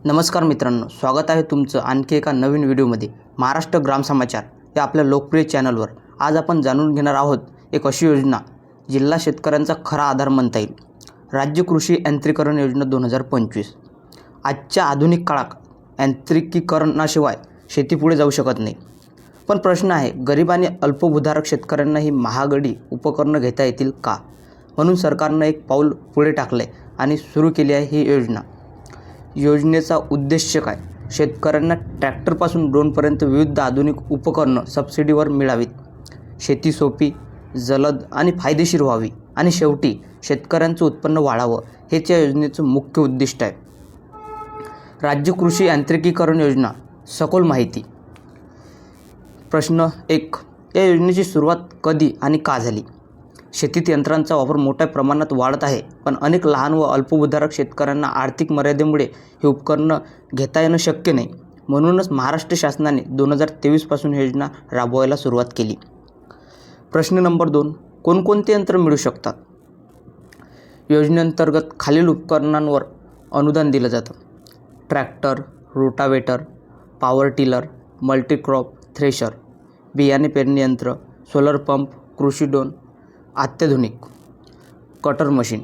नमस्कार मित्रांनो, स्वागत आहे तुमचं आणखी एका नवीन व्हिडिओमध्ये महाराष्ट्र ग्राम समाचार या आपल्या लोकप्रिय चॅनलवर। आज आपण जाणून घेणार आहोत एक अशी योजना जिल्हा शेतकऱ्यांचा खरा आधार म्हणता येईल, राज्य कृषी यांत्रिकीकरण योजना 2025। आजच्या आधुनिक काळात यांत्रिकीकरणाशिवाय शेती पुढे जाऊ शकत नाही। पण प्रश्न आहे, गरीब आणि अल्पभूधारक शेतकऱ्यांना ही महागडी उपकरणं घेता येतील का? म्हणून सरकारनं एक पाऊल पुढे टाकले आणि सुरू केली आहे ही योजना। योजनेचा उद्देश काय? शेतकऱ्यांना ट्रॅक्टरपासून ड्रोनपर्यंत विविध आधुनिक उपकरणं सबसिडीवर मिळावीत, शेती सोपी, जलद आणि फायदेशीर व्हावी आणि शेवटी शेतकऱ्यांचं उत्पन्न वाढावं, हेच या योजनेचं मुख्य उद्दिष्ट आहे। राज्य कृषी यांत्रिकीकरण योजना सखोल माहिती। प्रश्न 1, या योजनेची सुरुवात कधी आणि का झाली? शेतीत यंत्रांचा वापर मोठ्या प्रमाणात वाढत आहे, पण अनेक लहान व अल्पभूधारक शेतकऱ्यांना आर्थिक मर्यादेमुळे ही उपकरणं घेता येणं शक्य नाही। म्हणूनच महाराष्ट्र शासनाने 2023 पासून योजना राबवायला सुरुवात केली। प्रश्न नंबर 2, कोणकोणते यंत्र मिळू शकतात? योजनेअंतर्गत खालील उपकरणांवर अनुदान दिलं जातं: tractor, rotavator, power tiller, multicrop thresher, बियाणे पेरणी यंत्र, सोलर पंप, कृषी ड्रोन, अत्याधुनिक कटर मशीन।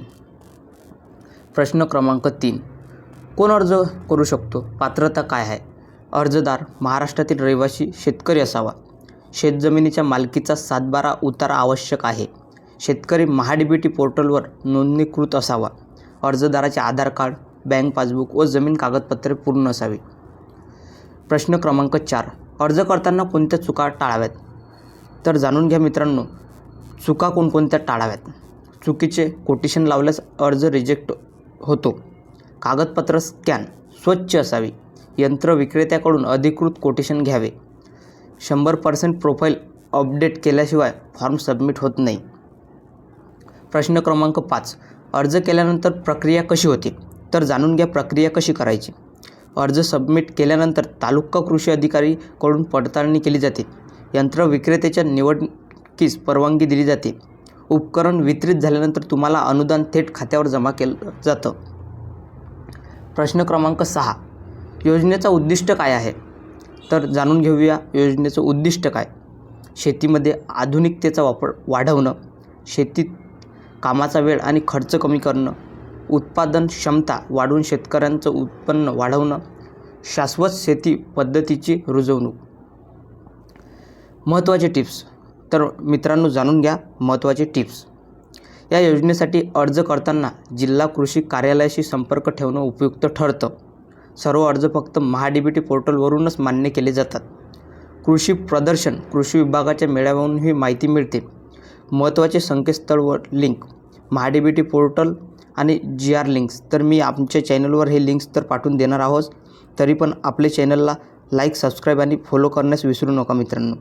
प्रश्न क्रमांक 3, कोण अर्ज करू शकतो? पात्रता काय आहे? अर्जदार महाराष्ट्रातील रहिवासी शेतकरी असावा, शेतजमिनीच्या मालकीचा 7/12 उतारा आवश्यक आहे, शेतकरी महाडीबीटी पोर्टलवर नोंदणीकृत असावा, अर्जदाराचे आधार कार्ड, बँक पासबुक व जमीन कागदपत्रे पूर्ण असावी। प्रश्न क्रमांक 4, अर्ज करताना कोणत्या चुका टाळाव्यात? तर जाणून घ्या मित्रांनो, चुका कोणकोणत्या टाळाव्यात? चुकीचे कोटेशन लावल्यास अर्ज रिजेक्ट होतो, कागदपत्र स्कॅन स्वच्छ असावी, यंत्र विक्रेत्याकडून अधिकृत कोटेशन घ्यावे, 100% प्रोफाईल अपडेट केल्याशिवाय फॉर्म सबमिट होत नाही। प्रश्न क्रमांक 5, अर्ज केल्यानंतर प्रक्रिया कशी होते? तर जाणून घ्या प्रक्रिया कशी करायची। अर्ज सबमिट केल्यानंतर तालुका कृषी अधिकारीकडून पडताळणी केली जाते, यंत्र विक्रेत्याच्या निवडीस परवानगी दिली जाते, उपकरण वितरित झाल्यानंतर तुम्हाला अनुदान थेट खात्यावर जमा केलं जातं। प्रश्न क्रमांक 6, योजनेचा उद्दिष्ट काय आहे? तर जाणून घेऊया योजनेचं उद्दिष्ट काय। शेतीमध्ये आधुनिकतेचा वापर वाढवणं, शेतीत कामाचा वेळ आणि खर्च कमी करणं, उत्पादन क्षमता वाढवून शेतकऱ्यांचं उत्पन्न वाढवणं, शाश्वत शेती पद्धतीची रुजवणूक। महत्त्वाचे टिप्स। तर मित्रांनो जाणून घ्या महत्त्वाचे टिप्स। या योजनेसाठी अर्ज करताना जिल्हा कृषी कार्यालयाशी संपर्क ठेवणं उपयुक्त ठरतं। सर्व अर्ज फक्त महाडीबीटी पोर्टलवरूनच मान्य केले जातात। कृषी प्रदर्शन, कृषी विभागाच्या मेळाव्यावरून ही माहिती मिळते। महत्त्वाचे संकेतस्थळावर लिंक, महाडीबीटी पोर्टल आणि GR लिंक्स। तर मी आमच्या चॅनलवर हे लिंक्स तर पाठवून देणार आहोत, तरी पण आपल्या चॅनलला लाईक, सबस्क्राईब आणि फॉलो करण्यास विसरू नका मित्रांनो।